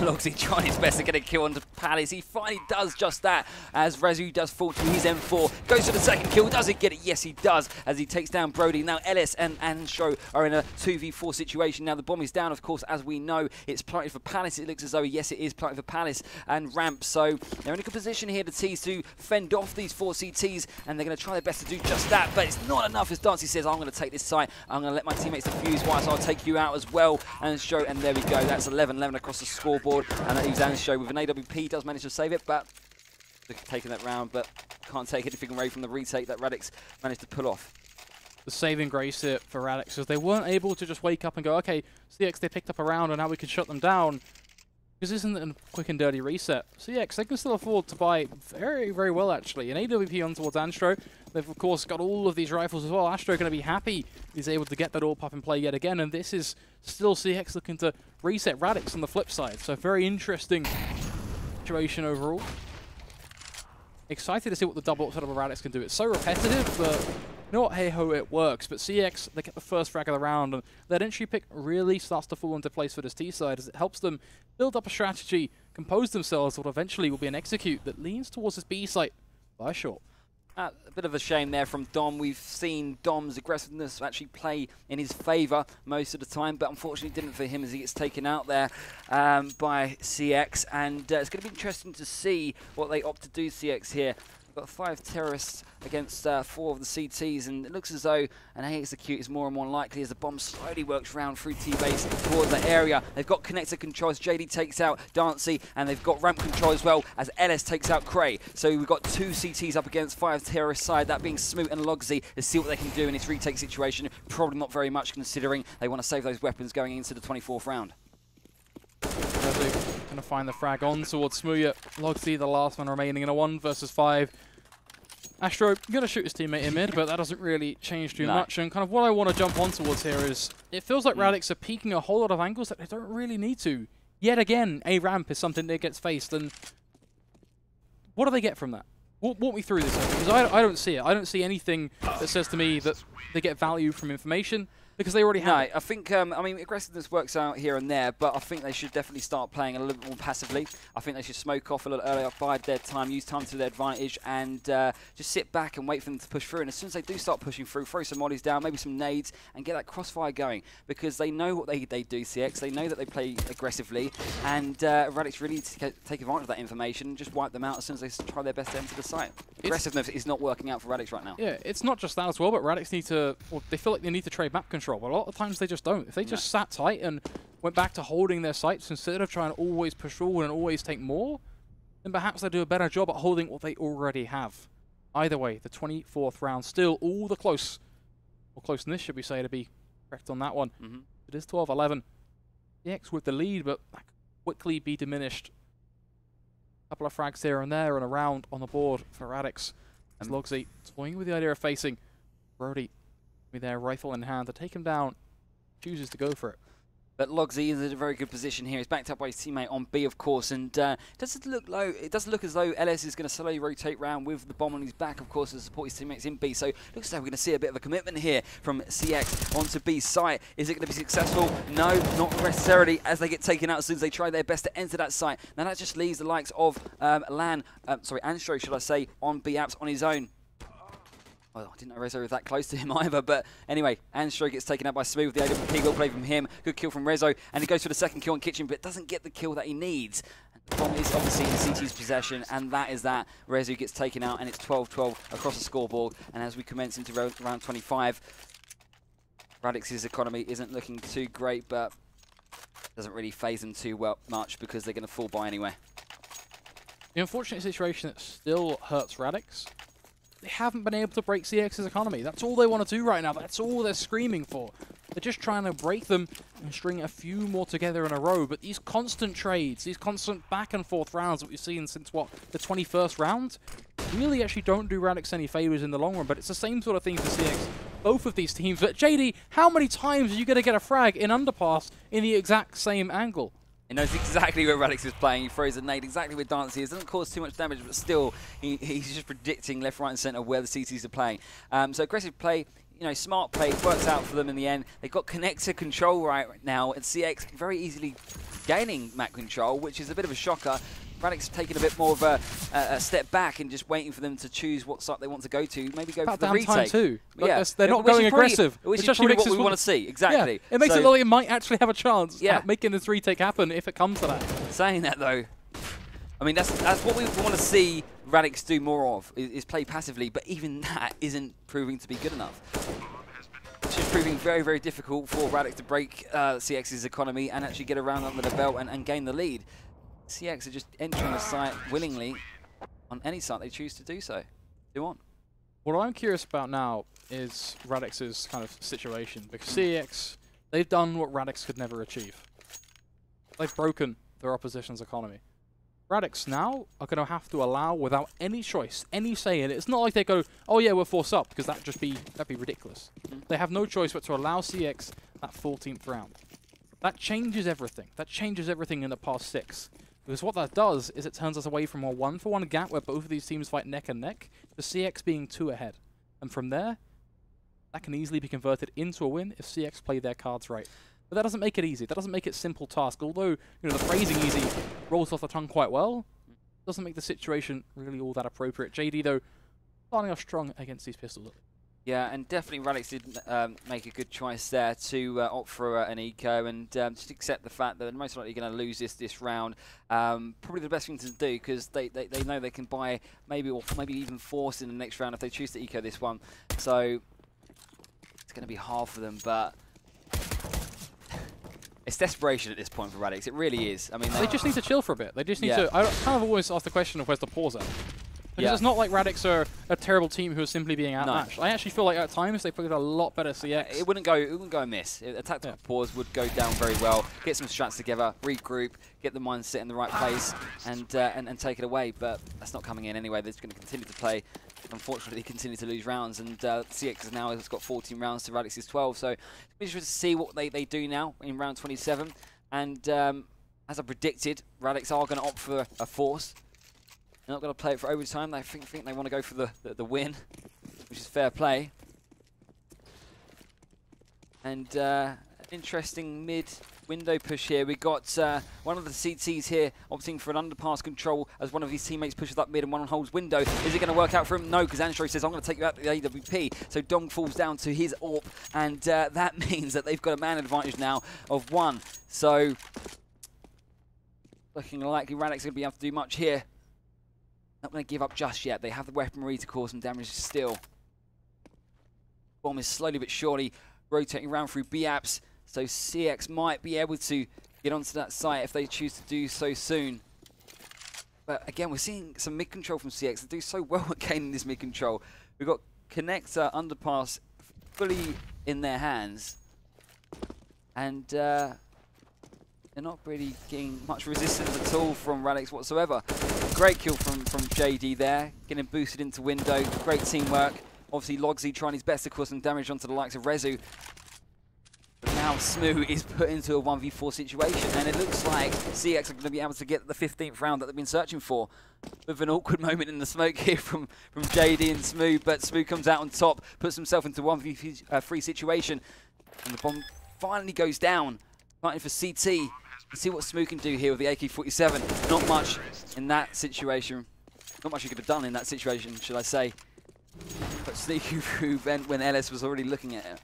Speaker 1: Logsy trying his best to get a kill onto Palace. He finally does just that, as Rezu does fall to his M4. Goes for the second kill. Does he get it? Yes, he does, as he takes down Brody. Now Ellis and Ansho are in a 2v4 situation. Now the bomb is down, of course, as we know. It's planted for Palace. It looks as though, yes, it is planted for Palace and Ramp. So they're in a good position here, the T's, to fend off these 4 CTs, and they're going to try their best to do just that, but it's not enough, as Dancy says, I'm going to take this site. I'm going to let my teammates defuse whilst I'll take you out as well. And show, and there we go. That's 11-11 across the scoreboard. And that leaves Ansho with an AWP. Does manage to save it, but taking that round, but can't take anything away from the retake that Radix managed to pull off.
Speaker 2: The saving grace here for Radix, because they weren't able to just wake up and go, okay, CeX, they picked up a round and now we can shut them down. Because this isn't a quick and dirty reset. CeX, they can still afford to buy very, very well, actually. An AWP on towards Astro. They've, of course, got all of these rifles as well. Astro going to be happy he's able to get that all pop and play yet again. And this is still CeX looking to reset Radix on the flip side. So very interesting situation overall. Excited to see what the double up setup of Radix can do. It's so repetitive, but you know what, hey-ho, it works. But CeX, they get the first frag of the round, and that entry pick really starts to fall into place for this T side, as it helps them build up a strategy, compose themselves, what eventually will be an execute that leans towards this B site by a short.
Speaker 1: A bit of a shame there from Dom. We've seen Dom's aggressiveness actually play in his favour most of the time, but unfortunately didn't for him, as he gets taken out there by CeX. And it's going to be interesting to see what they opt to do, CeX, here. Got 5 terrorists against 4 of the CTs, and it looks as though an A execute is more and more likely as the bomb slowly works round through T-base towards the area. They've got connector controls. JD takes out Dancy, and they've got ramp control as well as LS takes out Cray. So we've got 2 CTs up against 5 terrorist side, that being Smoot and Logsy. Let's see what they can do in this retake situation. Probably not very much, considering they want to save those weapons going into the 24th round.
Speaker 2: Going to find the frag on towards Smuya. Logsy, the last one remaining in a 1 versus 5. Astro going to shoot his teammate in mid, but that doesn't really change too much. And kind of what I want to jump on towards here is, it feels like Radix are peeking a whole lot of angles that they don't really need to. Yet again, a ramp is something that gets faced, and what do they get from that? Walk me through this, because I don't see it. I don't see anything that says to me that they get value from information, because they already have it.
Speaker 1: I think, I mean, aggressiveness works out here and there, but I think they should definitely start playing a little bit more passively. I think they should smoke off a little earlier, bide their time, use time to their advantage, and just sit back and wait for them to push through. And as soon as they do start pushing through, throw some mollies down, maybe some nades, and get that crossfire going, because they know what they do, CeX. They know that they play aggressively, and Radix really need to take advantage of that information and just wipe them out as soon as they try their best to enter the site. Aggressiveness is not working out for Radix right now.
Speaker 2: Yeah, it's not just that as well, but Radix need to, well, they feel like they need to trade map control, but a lot of times they just don't. If they just sat tight and went back to holding their sites instead of trying to always push forward and always take more, then perhaps they do a better job at holding what they already have. Either way, the 24th round still all the close, or closeness should we say, to be correct on that one. It is 12-11. CeX with the lead, but that could quickly be diminished. A couple of frags here and there and around on the board for Radix. As Logsy toying with the idea of facing Brody with their rifle in hand to take him down, chooses to go for it.
Speaker 1: But Logsy is in a very good position here. He's backed up by his teammate on B, of course, and it does look as though LS is going to slowly rotate round with the bomb on his back, of course, to support his teammates in B. So it looks as though we're going to see a bit of a commitment here from CeX onto B's site. Is it going to be successful? No, not necessarily, as they get taken out as soon as they try their best to enter that site. Now that just leaves the likes of Anstro, should I say, on B apps on his own. Well, I didn't know Rezo was that close to him either, but anyway, Anstro gets taken out by Smooth. The AWP will play from him. Good kill from Rezo, and he goes for the second kill on Kitchen, but doesn't get the kill that he needs. The bomb is obviously in CT's possession, and that is that. Rezo gets taken out, and it's 12-12 across the scoreboard. And as we commence into round 25, Radix's economy isn't looking too great, but doesn't really phase them too much because they're going to fall by anyway.
Speaker 2: The unfortunate situation that still hurts Radix, they haven't been able to break CX's economy. That's all they want to do right now. That's all they're screaming for. They're just trying to break them and string a few more together in a row. But these constant trades, these constant back and forth rounds that we've seen since, what, the 21st round, really actually don't do Radix any favors in the long run. But it's the same sort of thing for CeX. Both of these teams. But JD, how many times are you going to get a frag in underpass in the exact same angle?
Speaker 1: He knows exactly where Radix is playing. He throws a nade exactly where Dancy is. Doesn't cause too much damage, but still, he's just predicting left, right, and centre where the CTs are playing. So aggressive play, you know, smart play, works out for them in the end. They've got connector control right now, and CeX very easily gaining map control, which is a bit of a shocker. Radix taking a bit more of a step back and just waiting for them to choose what site they want to go to. Maybe go for the retake.
Speaker 2: Time too.
Speaker 1: Yeah,
Speaker 2: they're not going aggressive.
Speaker 1: Which is probably what we want to see. Exactly.
Speaker 2: Yeah, it makes it look like it might actually have a chance at making this retake happen if it comes to that.
Speaker 1: Saying that though, I mean that's what we want to see Radix do more of, is play passively. But even that isn't proving to be good enough. It's just proving very, very difficult for Radix to break CX's economy and actually get around under the belt and gain the lead. CeX are just entering the site willingly on any site they choose to do so. Do on.
Speaker 2: What I'm curious about now is Radix's kind of situation, because CeX, they've done what Radix could never achieve. They've broken their opposition's economy. Radix now are going to have to allow, without any choice, any say in it. It's not like they go, oh yeah, we're force up, because that'd be ridiculous. They have no choice but to allow CeX that 14th round. That changes everything. That changes everything in the past 6. Because what that does is it turns us away from a 1-for-1 gap where both of these teams fight neck and neck to CeX being 2 ahead. And from there, that can easily be converted into a win if CeX play their cards right. But that doesn't make it easy. That doesn't make it simple task. Although, you know, the phrasing easy rolls off the tongue quite well, doesn't make the situation really all that appropriate. JD, though, starting off strong against these pistols.
Speaker 1: Yeah, and definitely Radix did make a good choice there to opt for an eco and just accept the fact that they're most likely going to lose this round. Probably the best thing to do because they know they can buy maybe even force in the next round if they choose to eco this one. So it's going to be hard for them, but it's desperation at this point for Radix. It really is. I mean,
Speaker 2: they just need to chill for a bit. They just need to. I kind of always ask the question of where's the pause at. Because it's not like Radix are a terrible team who are simply being outmatched. I actually feel like at times they played a lot better CeX.
Speaker 1: It wouldn't go amiss. A tactical pause would go down very well. Get some strats together, regroup, get the mindset in the right place, and take it away. But that's not coming in anyway. They're just going to continue to play. Unfortunately, continue to lose rounds, and CeX now has got 14 rounds to Radix's 12. So it's interesting to see what they do now in round 27. And as I predicted, Radix are going to opt for a force. They're not going to play it for overtime. They think they want to go for the win, which is fair play. And interesting mid-window push here. We got one of the CTs here opting for an underpass control as one of his teammates pushes up mid and one holds window. Is it going to work out for him? No, because Anstro says, I'm going to take you out to the AWP. So Dong falls down to his AWP, and that means that they've got a man advantage now of 1. So looking likely Radix going to be able to do much here. Not going to give up just yet. They have the weaponry to cause some damage still. Bomb is slowly but surely rotating around through B-apps, so CeX might be able to get onto that site if they choose to do so soon. But again, we're seeing some mid-control from CeX. They do so well at gaining this mid-control. We've got connector, underpass fully in their hands. And they're not really getting much resistance at all from Radix whatsoever. Great kill from JD there, getting boosted into window. Great teamwork. Obviously, Logsy trying his best to cause some damage onto the likes of Rezu. But now Smoo is put into a 1v4 situation, and it looks like CeX are going to be able to get the 15th round that they've been searching for. With an awkward moment in the smoke here from JD and Smoo, but Smoo comes out on top, puts himself into a 1v3 situation, and the bomb finally goes down. Fighting for CT. Let's see what Smoo can do here with the AK-47. Not much in that situation. Not much he could have done in that situation, should I say. But sneaking through vent when LS was already looking at it.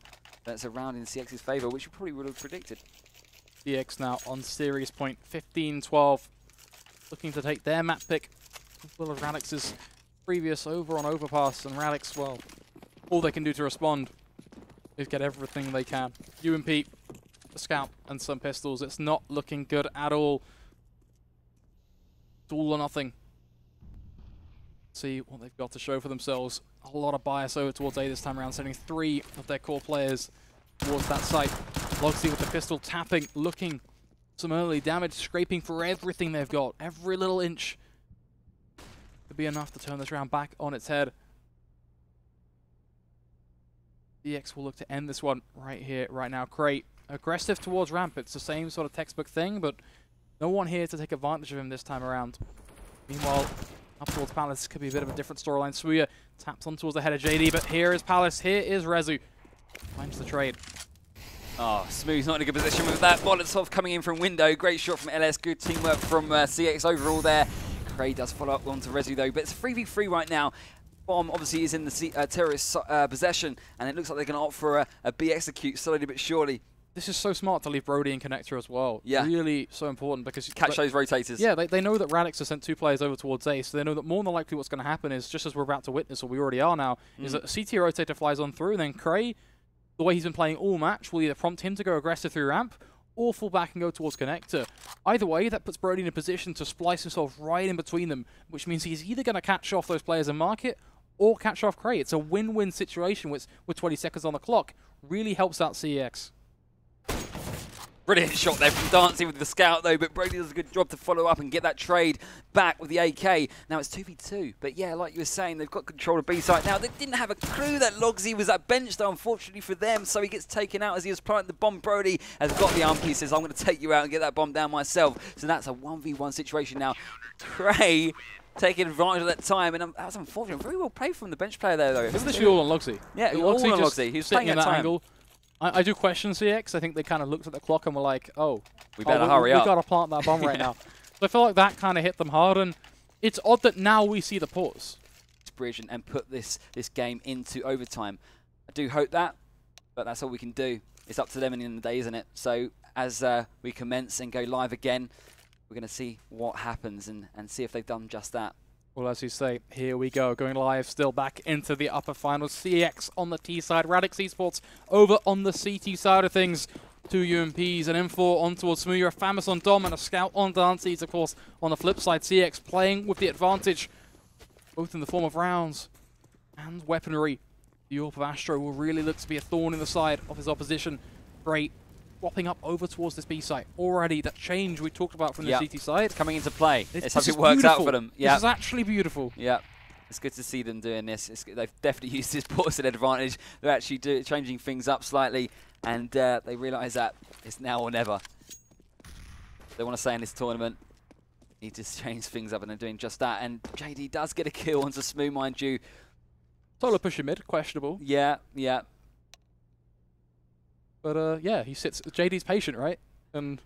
Speaker 1: That's a round in CX's favour, which you probably would have predicted.
Speaker 2: CeX now on series point 15-12. Looking to take their map pick, as well as Radix's previous over on overpass. And Radix, well, all they can do to respond is get everything they can. UMP, a scout, and some pistols. It's not looking good at all. It's all or nothing. See what they've got to show for themselves. A lot of bias over towards A this time around, sending 3 of their core players towards that site. Logsy with the pistol tapping, looking some early damage, scraping for everything they've got. Every little inch could be enough to turn this round back on its head. CeX will look to end this one right here, right now. Crate, aggressive towards ramp. It's the same sort of textbook thing, but no one here to take advantage of him this time around. Meanwhile, up towards Palace could be a bit of a different storyline. Suya taps on towards the head of JD, but here is Palace, here is Rezu. Finds the trade.
Speaker 1: Oh, Smooth's not in a good position with that. Molotov coming in from window. Great shot from LS. Good teamwork from CeX overall there. Cray does follow up onto Rezu though, but it's 3v3 right now. Bomb obviously is in the terrorist possession, and it looks like they're going to opt for a B execute slowly but surely.
Speaker 2: This is so smart to leave Brody and Connector as well.
Speaker 1: Yeah.
Speaker 2: Really so important because...
Speaker 1: Catch those rotators.
Speaker 2: Yeah, they know that Radix has sent 2 players over towards A, so they know that more than likely what's going to happen is, just as we're about to witness, or we already are now, is that a CT rotator flies on through, and then Cray, the way he's been playing all match, will either prompt him to go aggressive through ramp, or fall back and go towards Connector. Either way, that puts Brody in a position to splice himself right in between them, which means he's either going to catch off those players and mark it, or catch off Cray. It's a win-win situation with 20 seconds on the clock. Really helps out CeX.
Speaker 1: Brilliant shot there from Dancing with the scout though, but Brody does a good job to follow up and get that trade back with the AK. Now it's 2v2, but yeah, like you were saying, they've got control of B site now. They didn't have a clue that Logsy was at bench though, unfortunately for them, so he gets taken out as he was planting the bomb. Brody has got the arm piece, says, I'm going to take you out and get that bomb down myself. So that's a 1v1 situation now. Cray taking advantage of that time, and that was unfortunate. Very well played from the bench player there though.
Speaker 2: It's literally all on Logsy.
Speaker 1: Yeah, all on Logsy. He was playing at that time. Angle.
Speaker 2: I do question CeX. I think they kind of looked at the clock and were like, oh,
Speaker 1: we better hurry up.
Speaker 2: We've got to plant that bomb right now. So I feel like that kind of hit them hard, and it's odd that now we see the pause.
Speaker 1: Bridge and put this game into overtime. I do hope that, but that's all we can do. It's up to them in the end of the day, isn't it? So as we commence and go live again, we're going to see what happens and see if they've done just that.
Speaker 2: Well, as you say, here we go, going live, still back into the upper finals. CeX on the T side, Radix Esports over on the CT side of things. 2 UMPs, an M4 on towards Smooya, a Famis on Dom, and a Scout on Dances, of course. On the flip side, CeX playing with the advantage, both in the form of rounds and weaponry. The AWP of Astro will really look to be a thorn in the side of his opposition. Great. Swapping up over towards this B site. Already, that change we talked about from the CT side.
Speaker 1: It's coming into play. It's how it works
Speaker 2: beautiful.
Speaker 1: out for them.
Speaker 2: This is actually beautiful.
Speaker 1: Yeah. It's good to see them doing this. They've definitely used this Porcelain advantage. They're actually changing things up slightly, and they realise that it's now or never. They want to stay in this tournament. Need to change things up, and they're doing just that. And JD does get a kill onto Smooth, mind you.
Speaker 2: Solo push mid, questionable.
Speaker 1: Yeah, yeah.
Speaker 2: But yeah, he sits. JD's patient, right? And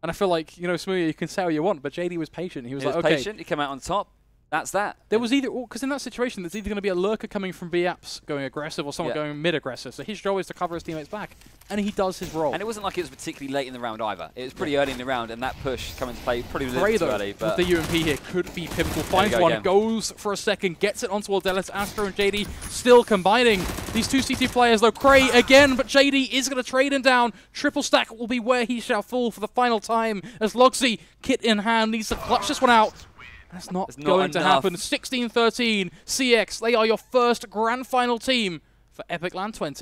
Speaker 2: I feel like, you know, Smooya, you can say what you want, but JD was patient. He was like, okay.
Speaker 1: Patient. He came out on top. That's that.
Speaker 2: There was either, because in that situation, there's either going to be a lurker coming from B apps going aggressive or someone going mid-aggressive. So his job is to cover his teammates back, and he does his role.
Speaker 1: And it wasn't like it was particularly late in the round either. It was pretty early in the round, and that push coming to play pretty too early. But
Speaker 2: the UMP here could be pivotal. Finds one, goes for a second, gets it onto Ordelis. Astro and JD still combining. These two CT players, though. Cray again, but JD is going to trade him down. Triple stack will be where he shall fall for the final time, as Logsy, kit in hand, needs to clutch this one out. That's not going to happen. 16-13, CeX, they are your first grand final team for Epic Land 20.